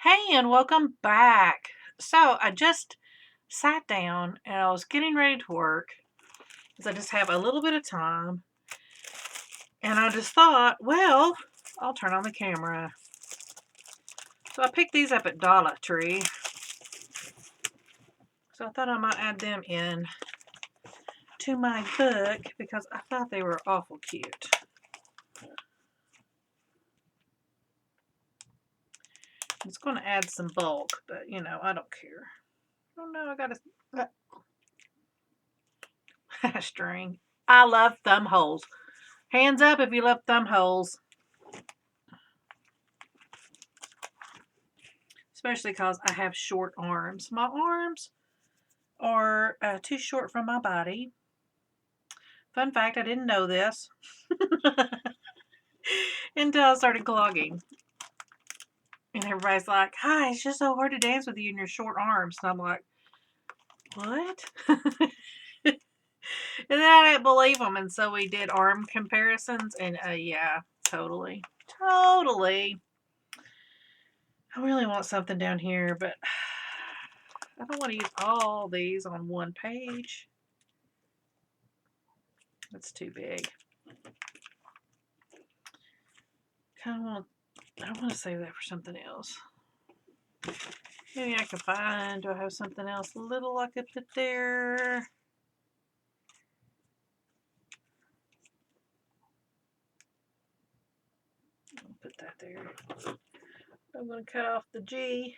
Hey, and welcome back. So, I just sat down and I was getting ready to work because I just have a little bit of time. And I just thought, well, I'll turn on the camera. So, I picked these up at Dollar Tree. So, I thought I might add them in to my book because I thought they were awful cute. It's going to add some bulk, but I don't care. Oh no, I got a string. I love thumb holes. Hands up if you love thumb holes. Especially because I have short arms. My arms are too short from my body. Fun fact, I didn't know this until I started clogging. And everybody's like, hi, it's just so hard to dance with you and your short arms. And I'm like, what? And then I didn't believe them. And so we did arm comparisons. And yeah, totally. Totally. I really want something down here, but I don't want to use all these on one page. That's too big. I want to save that for something else. Maybe I can find, do I have something else little I could put there? I'll put that there. I'm going to cut off the G.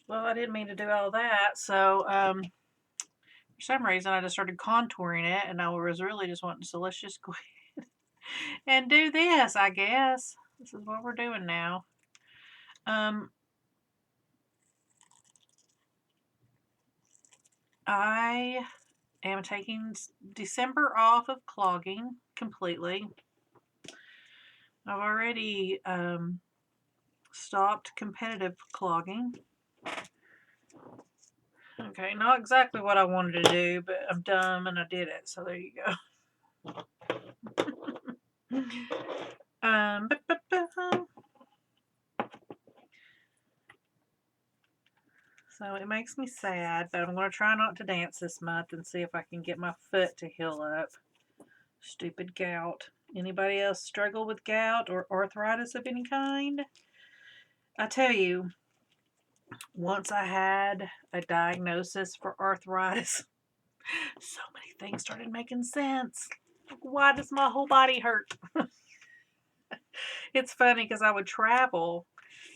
Well, I didn't mean to do all that, so for some reason I just started contouring it, and I was really just wanting, so let's just go ahead and do this, I guess. This is what we're doing now. I am taking December off of clogging completely. I've already stopped competitive clogging. Okay, not exactly what I wanted to do, but I'm dumb and I did it, so there you go. So it makes me sad, but I'm going to try not to dance this month and see if I can get my foot to heal up. Stupid gout. Anybody else struggle with gout or arthritis of any kind? I tell you, once I had a diagnosis for arthritis, so many things started making sense. Why does my whole body hurt? It's funny because I would travel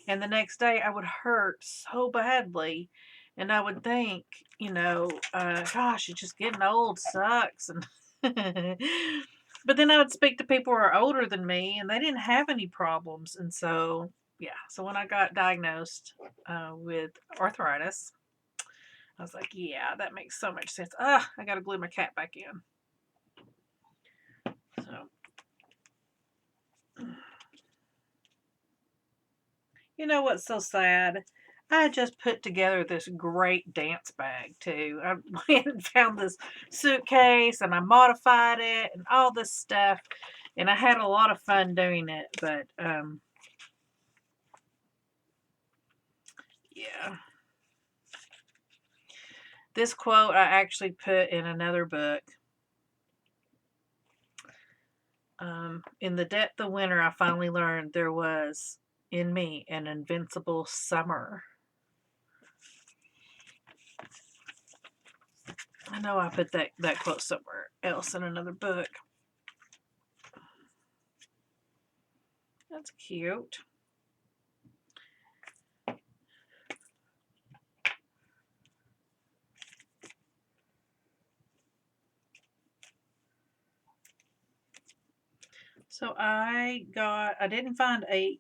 and the next day I would hurt so badly. And I would think, gosh, it's just getting old sucks. And but then I would speak to people who are older than me and they didn't have any problems. And so, yeah. So when I got diagnosed with arthritis, I was like, yeah, that makes so much sense. I got to glue my cat back in. So, you know what's so sad? I just put together this great dance bag too. I went and found this suitcase and I modified it and all this stuff. And I had a lot of fun doing it, but yeah. This quote I actually put in another book. In the depth of winter, I finally learned there was in me an invincible summer. I know I put that quote somewhere else in another book. That's cute. So I didn't find a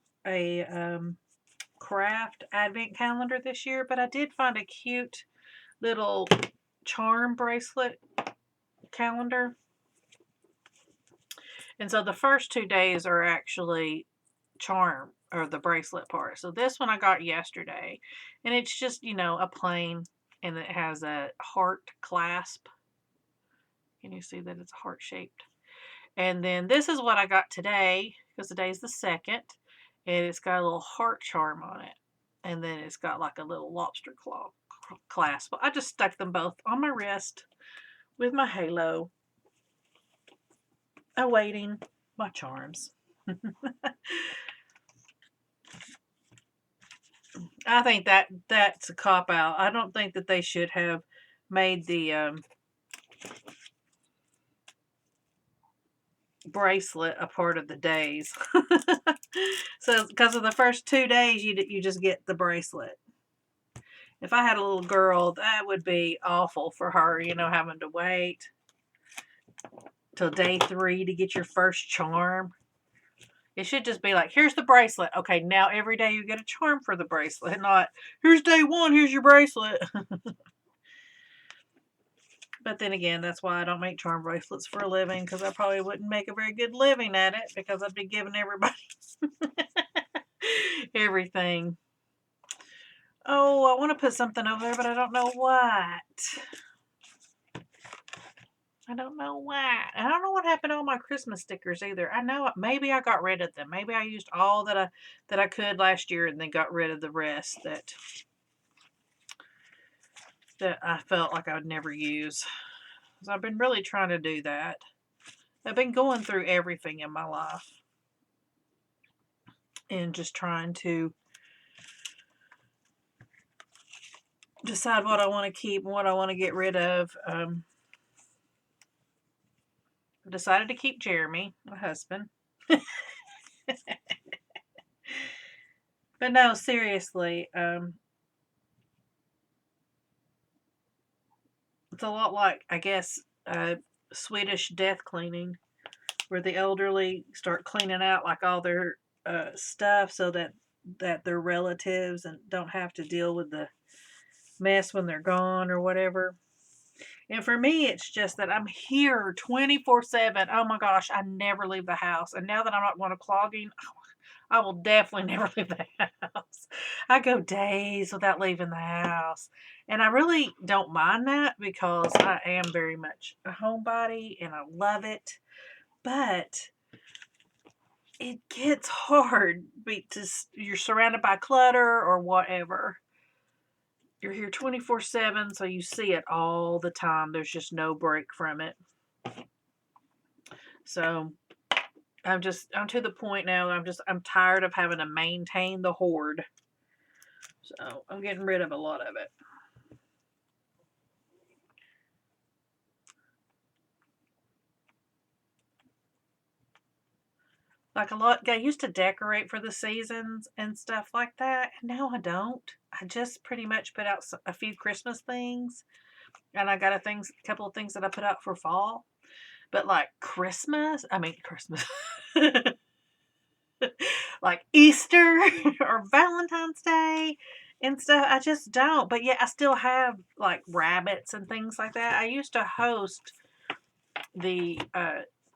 craft advent calendar this year, but I did find a cute little charm bracelet calendar. And so the first 2 days are actually charm or the bracelet part. So this one I got yesterday, and it's just, a plain, and it has a heart clasp Can you see that it's heart-shaped? And then this is what I got today, because today's the 2nd, and it's got a little heart charm on it. And then it's got like a little lobster claw clasp. I just stuck them both on my wrist with my halo, awaiting my charms. I think that's a cop-out. I don't think that they should have made the bracelet a part of the days. So, because of the first 2 days, you just get the bracelet. If I had a little girl, that would be awful for her, having to wait till day 3 to get your first charm. It should just be like, here's the bracelet. Okay, now every day you get a charm for the bracelet. Not, here's day 1, here's your bracelet. But then again, that's why I don't make charm bracelets for a living, because I probably wouldn't make a very good living at it, because I'd be giving everybody everything. Oh, I want to put something over there, but I don't know what. I don't know why. I don't know what happened to all my Christmas stickers either. I know maybe I got rid of them. Maybe I used all that I could last year and then got rid of the rest that I felt like I would never use. So I've been really trying to do that. I've been going through everything in my life and just trying to decide what I want to keep and what I want to get rid of. I've decided to keep Jeremy, my husband. But no, seriously, it's a lot like, I guess, Swedish death cleaning, where the elderly start cleaning out like all their stuff so that their relatives and don't have to deal with the mess when they're gone or whatever. And for me, it's just that I'm here 24/7. Oh my gosh, I never leave the house. And now that I'm not going to clogging, I will definitely never leave the house. I go days without leaving the house. And I really don't mind that, because I am very much a homebody and I love it. But it gets hard because you're surrounded by clutter or whatever. You're here 24/7, so you see it all the time. There's just no break from it. So I'm to the point now. I'm tired of having to maintain the hoard. So I'm getting rid of a lot of it. Like a lot, I used to decorate for the seasons and stuff like that. And now I don't. I just pretty much put out a few Christmas things. And I got a couple of things that I put out for fall. But like Christmas, like Easter or Valentine's Day and stuff, I just don't. But yeah, I still have like rabbits and things like that. I used to host the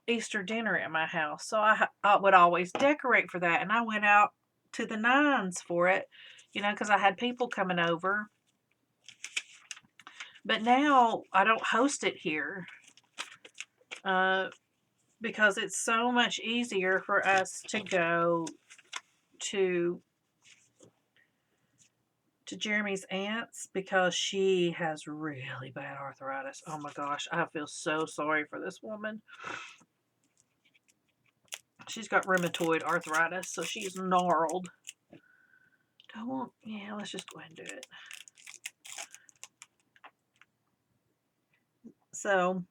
Easter dinner at my house, so I would always decorate for that, and I went out to the nines for it, because I had people coming over. But now I don't host it here, because it's so much easier for us to go to Jeremy's aunt's, because she has really bad arthritis. Oh my gosh, I feel so sorry for this woman. She's got rheumatoid arthritis, so she's gnarled. Yeah, let's just go ahead and do it. So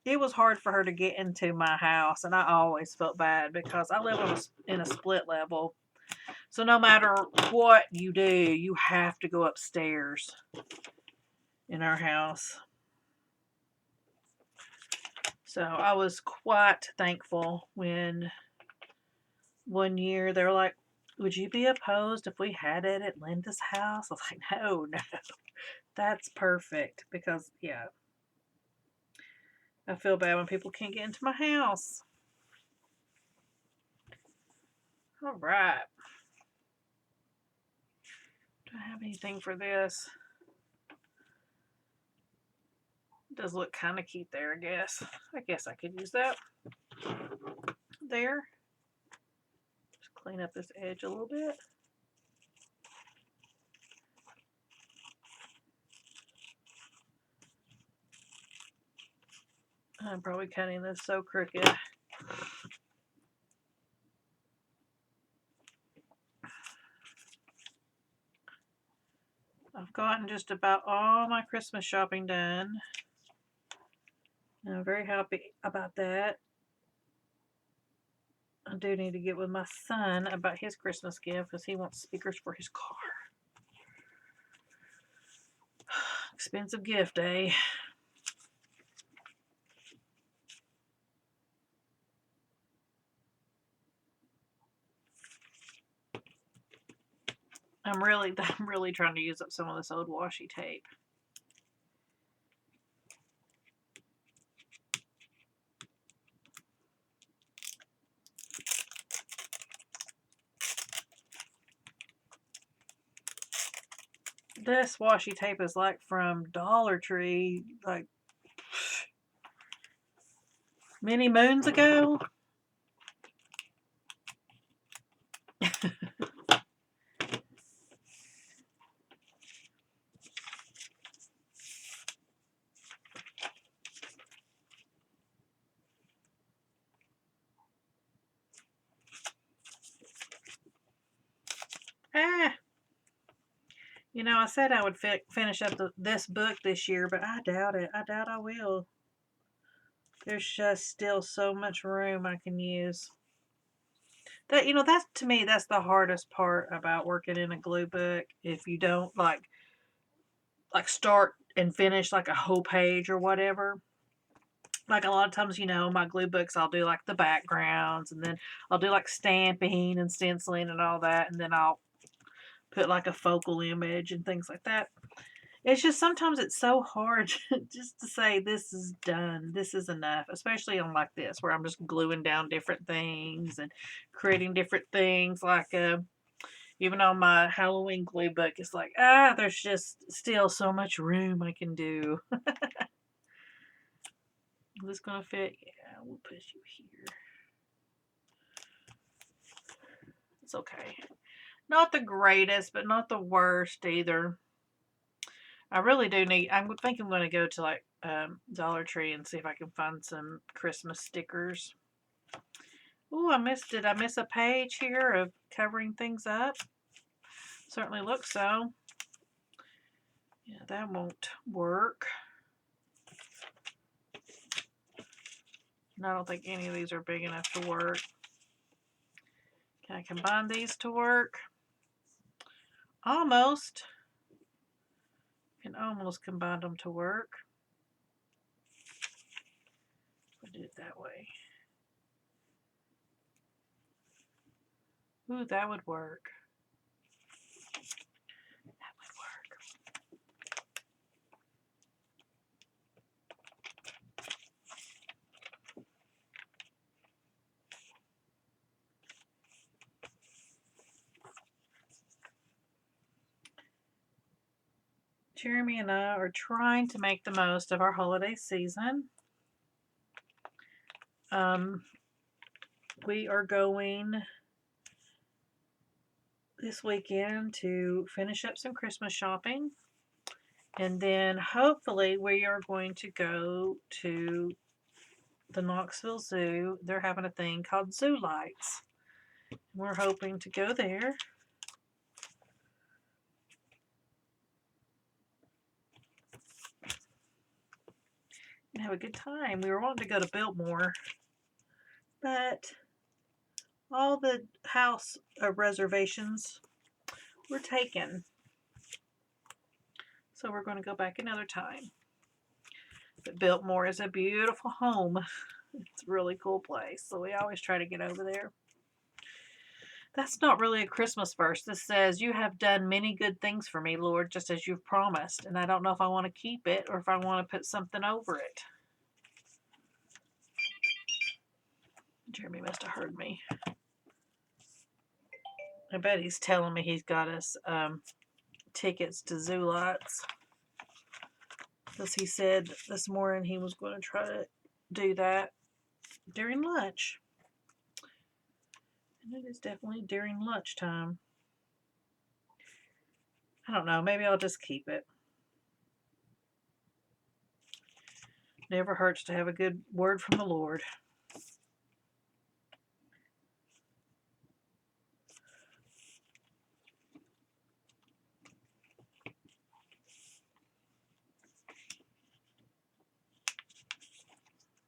it was hard for her to get into my house, and I always felt bad because I live in a split level. So no matter what you do, you have to go upstairs in our house. So I was quite thankful when one year they were like, would you be opposed if we had it at Linda's house? I was like, no, that's perfect, because, yeah, I feel bad when people can't get into my house. All right. Do I have anything for this? Does look kind of cute there, I guess. I guess I could use that. There. Just clean up this edge a little bit. I'm probably cutting this so crooked. I've gotten just about all my Christmas shopping done. And I'm very happy about that. I do need to get with my son about his Christmas gift because he wants speakers for his car. Expensive gift, eh? I'm really trying to use up some of this old washi tape. This washi tape is like from Dollar Tree, like many moons ago. You know, I said I would finish up this book this year, but I doubt it. I doubt I will. There's just still so much room I can use. That, you know, that's, to me, that's the hardest part about working in a glue book. If you don't like start and finish like a whole page or whatever. Like a lot of times, you know, my glue books, I'll do like the backgrounds, and then I'll do like stamping and stenciling and all that, and then I'll put like a focal image and things like that. It's just sometimes it's so hard just to say this is done, this is enough, especially on like this where I'm just gluing down different things and creating different things. Like even on my Halloween glue book, it's like, there's just still so much room I can do. Is this gonna fit? Yeah, we'll push you here. It's okay. Not the greatest, but not the worst either. I really do need, I think I'm going to go to like Dollar Tree and see if I can find some Christmas stickers. Ooh, did I miss a page here of covering things up? Certainly looks so. Yeah, that won't work. And I don't think any of these are big enough to work. Can I combine these to work? Almost. Can almost combine them to work. I did it that way. Ooh, that would work. That would work. Jeremy and I are trying to make the most of our holiday season. We are going this weekend to finish up some Christmas shopping. And then hopefully we are going to go to the Knoxville Zoo. They're having a thing called Zoo Lights. We're hoping to go there. And have a good time. We were wanting to go to Biltmore, but all the house reservations were taken. So we're going to go back another time. But Biltmore is a beautiful home. It's a really cool place. So we always try to get over there. That's not really a Christmas verse. This says, "You have done many good things for me, Lord, just as you've promised." And I don't know if I want to keep it or if I want to put something over it. Jeremy must have heard me. I bet he's telling me he's got us tickets to Zoo Lights. Because he said this morning he was going to try to do that during lunch. And it is definitely during lunchtime. I don't know. Maybe I'll just keep it. Never hurts to have a good word from the Lord.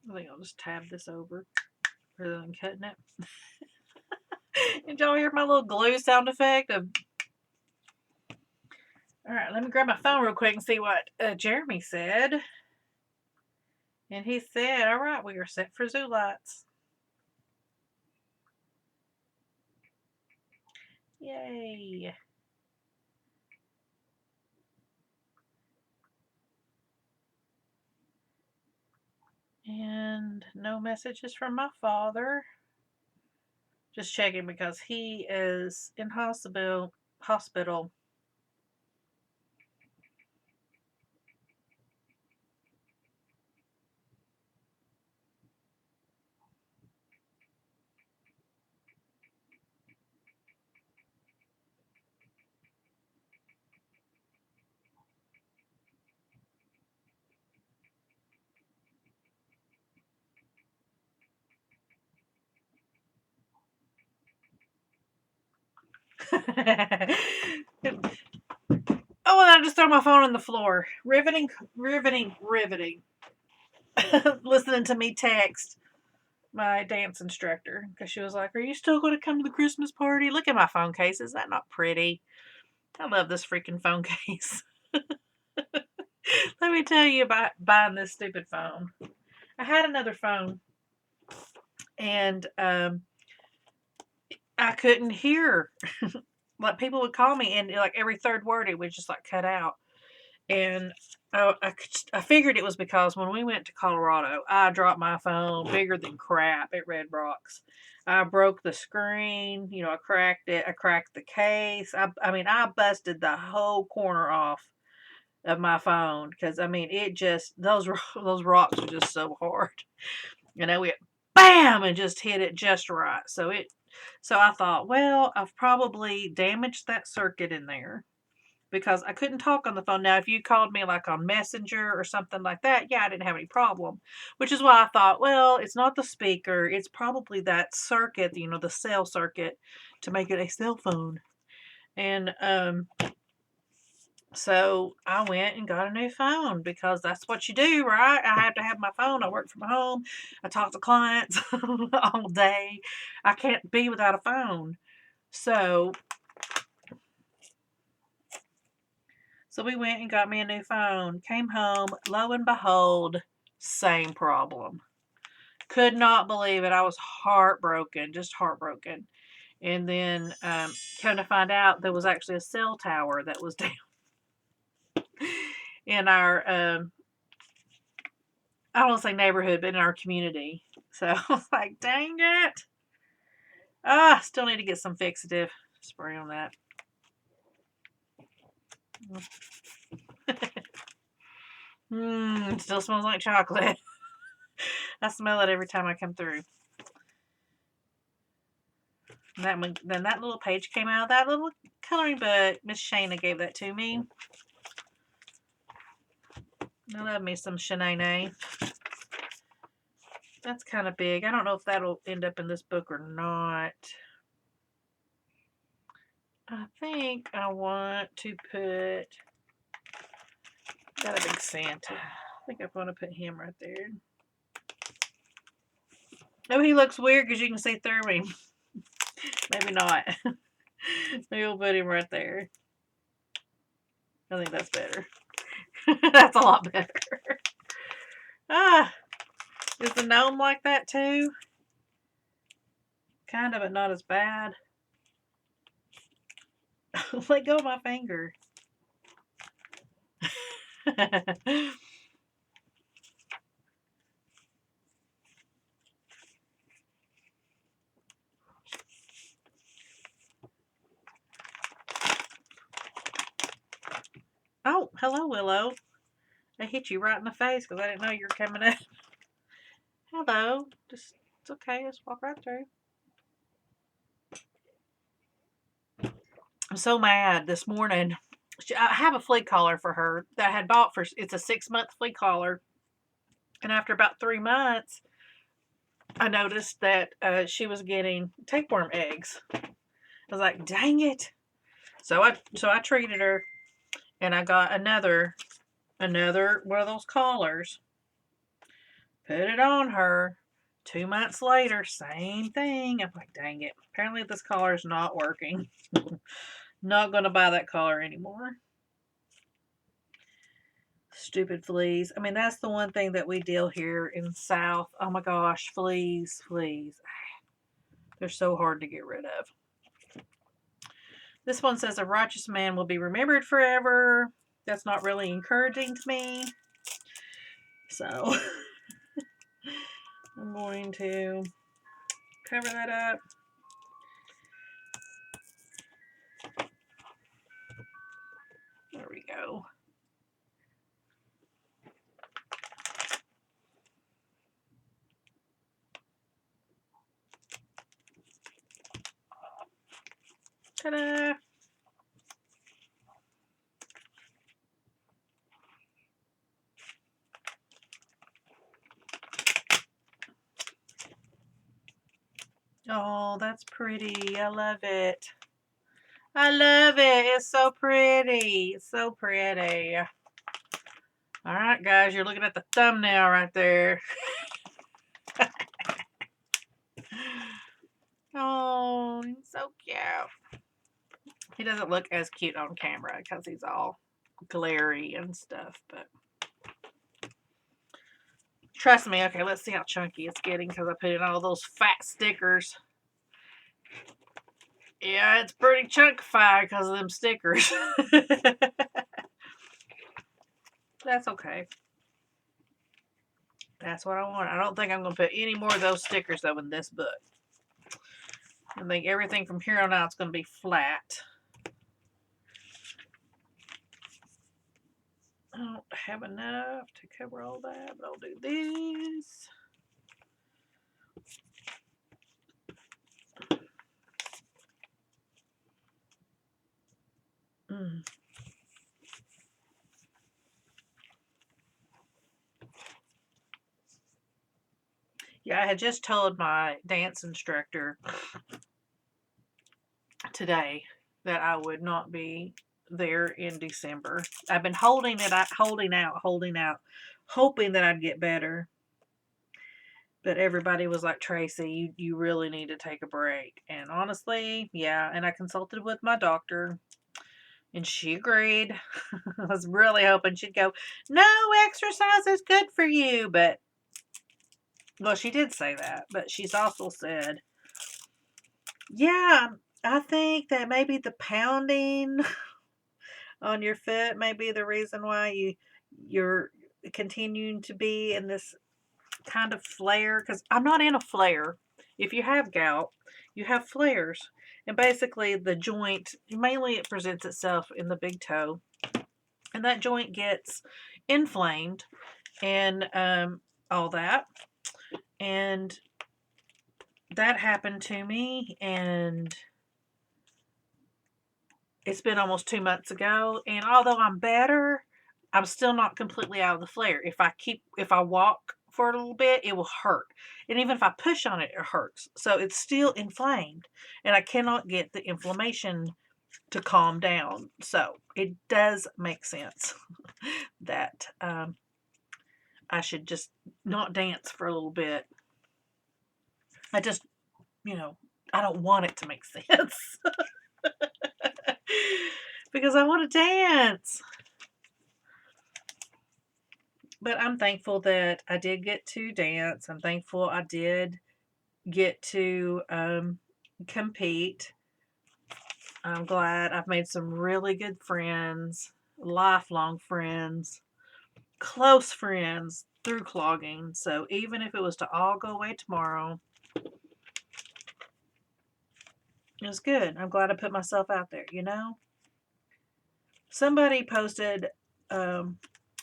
I think I'll just tab this over rather than cutting it. Did y'all hear my little glue sound effect? Alright, let me grab my phone real quick and see what Jeremy said. And he said, alright, we are set for zoo lights. Yay. And no messages from my father. Just checking because he is in hospital. Oh, and I just threw my phone on the floor. Riveting. Listening to me text my dance instructor because she was like, "Are you still going to come to the Christmas party? Look at my phone case. Is that not pretty? I love this freaking phone case." Let me tell you about buying this stupid phone. I had another phone and I couldn't hear. Like people would call me and like every third word it would just like cut out. And I figured it was because when we went to Colorado, I dropped my phone bigger than crap at Red Rocks. I broke the screen, I cracked it. I cracked the case. I mean, I busted the whole corner off of my phone because it just those rocks were just so hard. And I went bam and just hit it just right. So I thought, well, I've probably damaged that circuit in there because I couldn't talk on the phone. Now, if you called me like on Messenger or something like that, yeah, I didn't have any problem. Which is why I thought, well, it's not the speaker. It's probably that circuit, the cell circuit to make it a cell phone. And so I went and got a new phone because that's what you do, right? I have to have my phone. I work from home. I talk to clients all day. I can't be without a phone. So we went and got me a new phone. Came home. Lo and behold, same problem. Could not believe it. I was heartbroken. Just heartbroken. And then come to find out there was actually a cell tower that was down in our I don't want to say neighborhood, but in our community. So I was like, dang it. Still need to get some fixative spray on that. It still smells like chocolate. I smell it every time I come through. Then that little page came out of that little coloring book. Miss Shana gave that to me. I love me some Shanae. That's kind of big. I don't know if that'll end up in this book or not. I think I want to put got a big Santa. I think I'm going to put him right there. Oh, he looks weird because you can see through him. Maybe not. Maybe we'll put him right there. I think that's better. That's a lot better. Is the gnome like that too? Kind of, but not as bad. Let go of my finger. Oh, hello, Willow. I hit you right in the face because I didn't know you were coming up. Hello. Just, it's okay. Just walk right through. I'm so mad this morning. I have a flea collar for her that I had bought for, it's a 6-month flea collar. And after about 3 months, I noticed that she was getting tapeworm eggs. I was like, dang it. So I treated her, and I got another one of those collars. Put it on her. 2 months later, same thing. I'm like, dang it. Apparently this collar's not working. Not going to buy that collar anymore. Stupid fleas. I mean, that's the one thing that we deal here in the South. Oh my gosh, fleas. They're so hard to get rid of. This one says a righteous man will be remembered forever. That's not really encouraging to me. So I'm going to cover that up. There we go. Ta-da! Oh, that's pretty. I love it. I love it. It's so pretty. It's so pretty. All right, guys, you're looking at the thumbnail right there. Oh, he's so cute. He doesn't look as cute on camera because he's all glary and stuff, but trust me. Okay, let's see how chunky it's getting because I put in all those fat stickers. Yeah, it's pretty chunkified because of them stickers. That's okay. That's what I want. I don't think I'm going to put any more of those stickers, though, in this book. I think everything from here on out is going to be flat. I don't have enough to cover all that, but I'll do this. Yeah, I had just told my dance instructor today that I would not be there in December. I've been holding out, hoping that I'd get better. But everybody was like, Tracy, you really need to take a break. And honestly, yeah. And I consulted with my doctor, and she agreed. I was really hoping she'd go, no, exercise is good for you. But, well, she did say that. But she's also said, yeah, I think that maybe the pounding on your foot may be the reason why you're continuing to be in this kind of flare, because I'm not in a flare. If you have gout, you have flares. And basically the joint, mainly it presents itself in the big toe. And that joint gets inflamed and all that. And that happened to me, and it's been almost 2 months ago. And although I'm better, I'm still not completely out of the flare. If I walk for a little bit, it will hurt. And even if I push on it, it hurts. So it's still inflamed, and I cannot get the inflammation to calm down. So it does make sense that I should just not dance for a little bit. I just, I don't want it to make sense. Because I want to dance. But I'm thankful that I did get to dance. I'm thankful I did get to compete. I'm glad I've made some really good friends, lifelong friends, close friends through clogging. So even if it was to all go away tomorrow, it was good. I'm glad I put myself out there, Somebody posted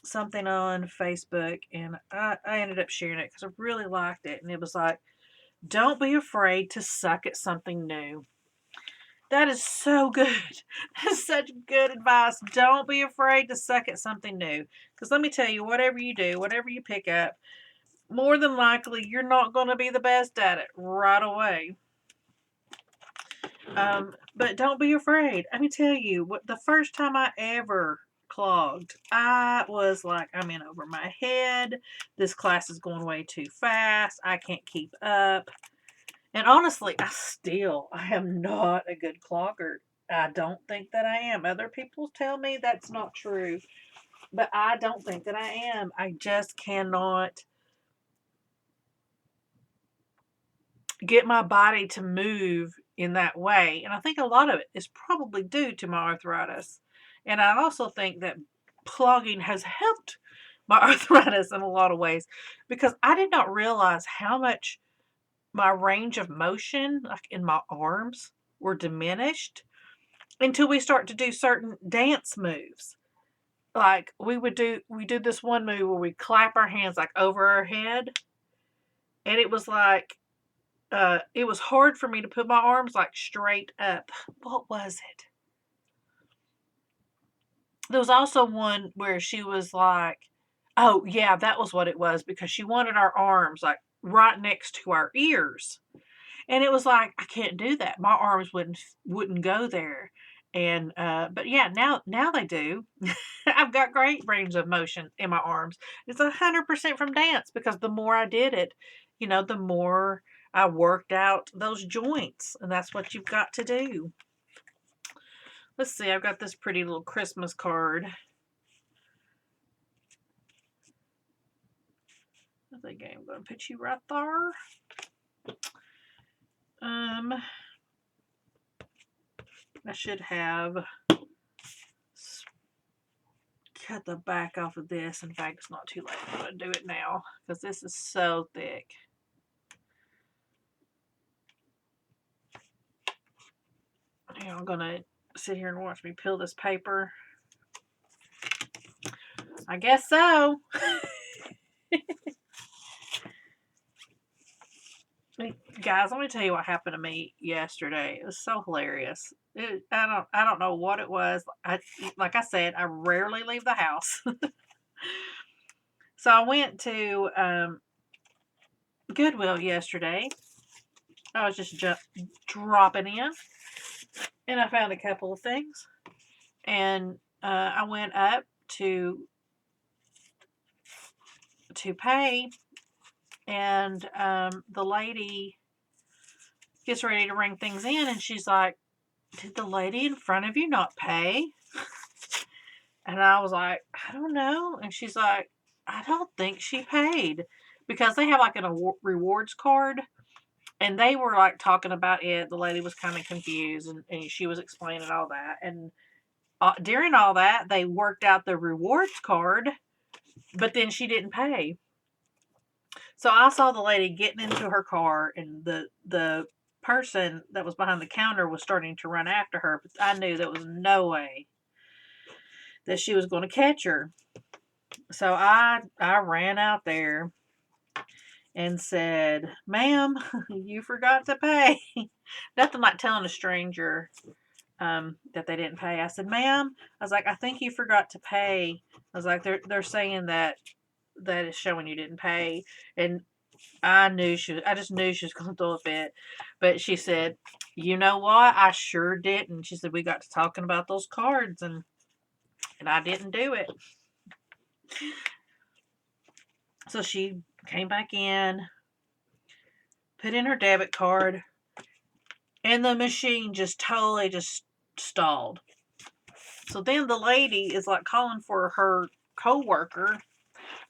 something on Facebook, and I ended up sharing it because I really liked it. And it was like, don't be afraid to suck at something new. That is so good. That's such good advice. Don't be afraid to suck at something new. Because let me tell you, whatever you do, whatever you pick up, more than likely you're not going to be the best at it right away. But don't be afraid. Let me tell you, the first time I ever clogged, I was like, I'm in over my head. This class is going way too fast. I can't keep up. And honestly, I am not a good clogger. I don't think that I am. Other people tell me that's not true, but I don't think that I am. I just cannot get my body to move in that way. And I think a lot of it is probably due to my arthritis. And I also think that clogging has helped my arthritis in a lot of ways because I did not realize how much my range of motion, like in my arms, were diminished until we start to do certain dance moves. Like we did this one move where we clap our hands like over our head, and it was like it was hard for me to put my arms like straight up. What was it? There was also one where she was like, oh yeah, that was what it was, because she wanted our arms like right next to our ears. And it was like, I can't do that. My arms wouldn't go there. And but yeah, now they do. I've got great range of motion in my arms. It's 100% from dance, because the more I did it, the more I worked out those joints, and that's what you've got to do. Let's see, I've got this pretty little Christmas card. I think I'm going to put you right there. I should have cut the back off of this. In fact, it's not too late. I'm going to do it now because this is so thick. I'm going to sit here and watch me peel this paper. I guess so. Guys, let me tell you what happened to me yesterday. It was so hilarious. I don't know what it was. Like I said, I rarely leave the house. So I went to Goodwill yesterday. I was just dropping in, and I found a couple of things. And I went up to pay, and the lady gets ready to ring things in, and she's like, did the lady in front of you not pay? And I was like, I don't know. And she's like, I don't think she paid, because they have like a rewards card, and they were like talking about it. The lady was kind of confused, and she was explaining all that. And during all that, they worked out the rewards card, but then she didn't pay. So I saw the lady getting into her car, and the person that was behind the counter was starting to run after her, but I knew there was no way that she was going to catch her. So I ran out there and said, ma'am, you forgot to pay. Nothing like telling a stranger that they didn't pay. I said, ma'am, I was like, I think you forgot to pay. I was like, they're saying that is showing you didn't pay. And I just knew she was going to throw a fit. But she said, you know what? I sure didn't. She said, we got to talking about those cards, and I didn't do it. So she came back in, put in her debit card, and the machine just totally just stalled. So then the lady is like calling for her coworker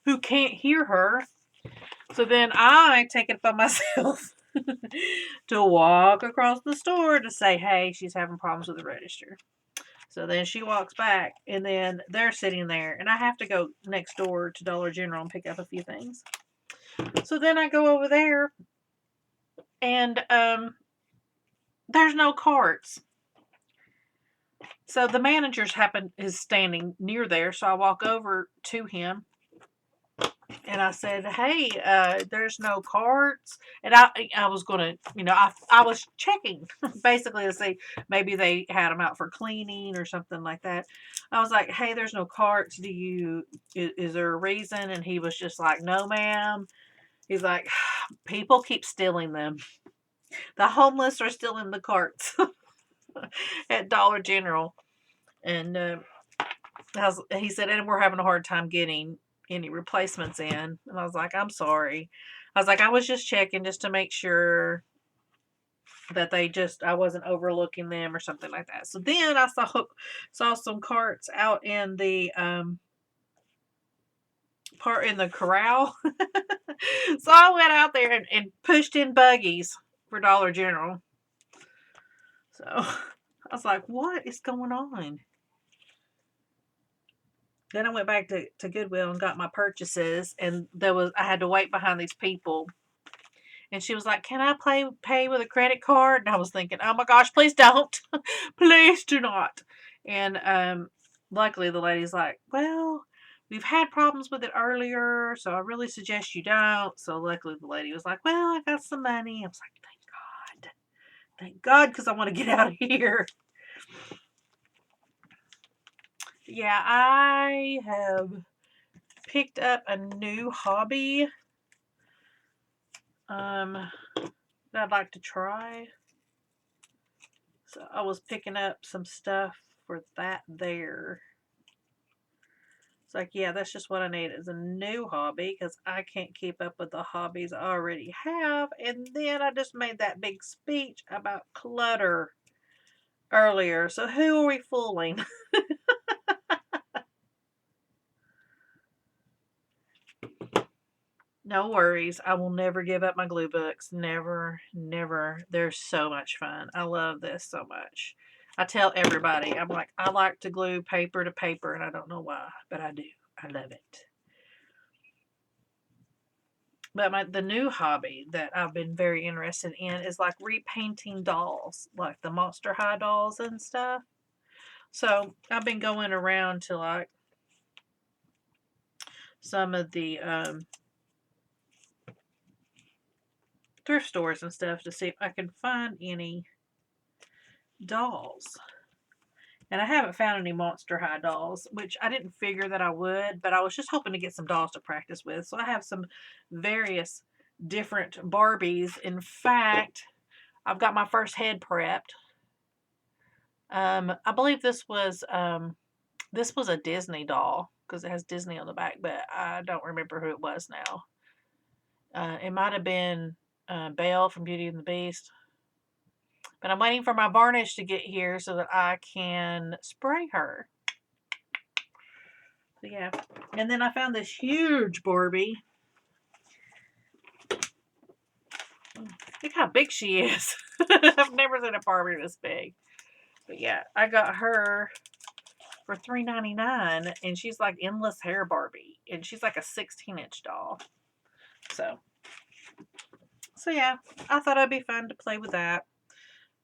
who can't hear her. So then I take it upon myself to walk across the store to say, hey, she's having problems with the register. So then she walks back, and then they're sitting there, and I have to go next door to Dollar General and pick up a few things. So then I go over there, and there's no carts. So the manager's is standing near there, so I walk over to him and I said, "Hey, there's no carts." And I was gonna, I was checking basically to see maybe they had them out for cleaning or something like that. I was like, "Hey, there's no carts. Is there a reason?" And he was just like, "No, ma'am." He's like, "People keep stealing them. The homeless are stealing the carts at Dollar General." And he said, "And we're having a hard time getting any replacements in." And I was like, "I'm sorry." I was like, "I was just checking just to make sure that I wasn't overlooking them or something like that." So then I saw some carts out in the part in the corral. So I went out there and pushed in buggies for Dollar General. So I was like, "What is going on?" Then I went back to Goodwill and got my purchases, and I had to wait behind these people. And she was like, "Can I pay with a credit card?" And I was thinking, "Oh my gosh, please don't. Please do not." And luckily the lady's like, "Well, we've had problems with it earlier, so I really suggest you don't." So luckily the lady was like, "Well, I got some money." I was like, Thank God, because I want to get out of here." Yeah, I have picked up a new hobby that I'd like to try. So I was picking up some stuff for that there. It's like, yeah, that's just what I need is a new hobby because I can't keep up with the hobbies I already have. And then I just made that big speech about clutter earlier. So who are we fooling? No worries. I will never give up my glue books. Never, never. They're so much fun. I love this so much. I tell everybody, I'm like, I like to glue paper to paper, and I don't know why, but I do. I love it. But the new hobby that I've been very interested in is like repainting dolls, like the Monster High dolls and stuff. So I've been going around to like some of the thrift stores and stuff to see if I can find any dolls. And I haven't found any Monster High dolls, which I didn't figure that I would, but I was just hoping to get some dolls to practice with. So I have some various different Barbies. In fact, I've got my first head prepped. I believe this was a Disney doll because it has Disney on the back, but I don't remember who it was now. It might have been Belle from Beauty and the Beast. But I'm waiting for my varnish to get here so that I can spray her. So yeah. And then I found this huge Barbie. Look how big she is. I've never seen a Barbie this big. But yeah, I got her for $3.99, and she's like endless hair Barbie, and she's like a 16-inch doll. So yeah, I thought it'd be fun to play with that.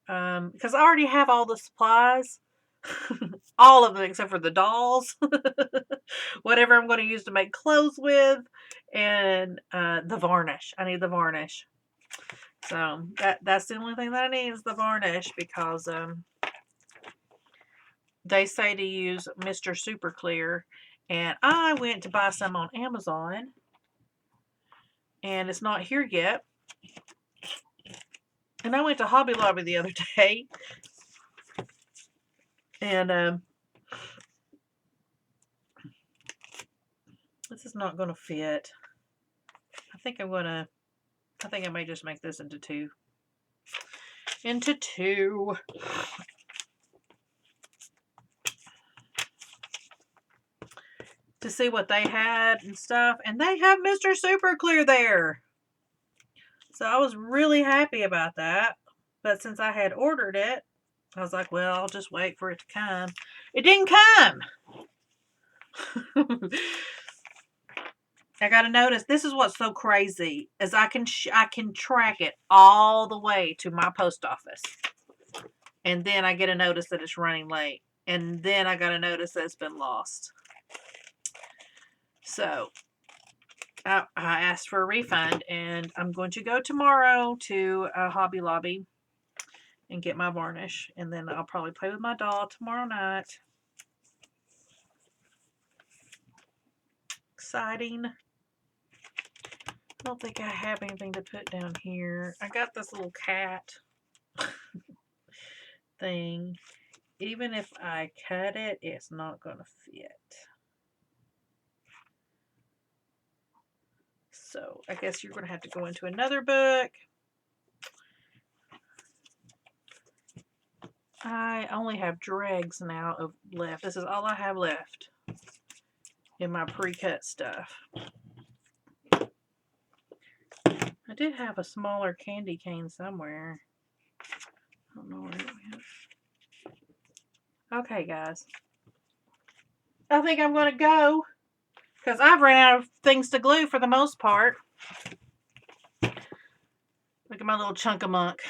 Because I already have all the supplies. All of them except for the dolls. Whatever I'm going to use to make clothes with. And the varnish. I need the varnish. So that's the only thing that I need is the varnish because they say to use Mr. Super Clear. And I went to buy some on Amazon. And it's not here yet. And I went to Hobby Lobby the other day. And this is not going to fit. I think I may just make this into two. To see what they had and stuff. And they have Mr. Super Clear there. So I was really happy about that. But since I had ordered it, I was like, well, I'll just wait for it to come. It didn't come. I gotta notice, this is what's so crazy, is I can track it all the way to my post office. And then I get a notice that it's running late. And then I got a notice that it's been lost. So I asked for a refund, and I'm going to go tomorrow to Hobby Lobby and get my varnish. And then I'll probably play with my doll tomorrow night. Exciting. I don't think I have anything to put down here. I got this little cat thing. Even if I cut it, it's not going to fit. So I guess you're going to have to go into another book. I only have dregs now left. This is all I have left in my pre-cut stuff. I did have a smaller candy cane somewhere. I don't know where it went. Okay, guys. I think I'm going to go because I've ran out of things to glue for the most part. Look at my little chunk of muck.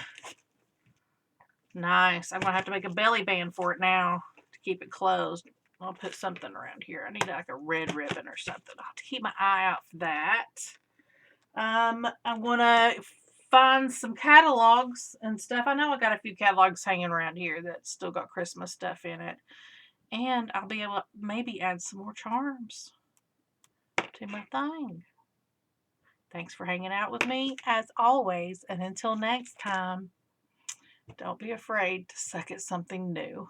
Nice. I'm going to have to make a belly band for it now to keep it closed. I'll put something around here. I need like a red ribbon or something. I'll have to keep my eye out for that. I'm going to find some catalogs and stuff. I know I got a few catalogs hanging around here that still got Christmas stuff in it. And I'll be able to maybe add some more charms to my thing. Thanks for hanging out with me as always. And until next time, don't be afraid to suck at something new.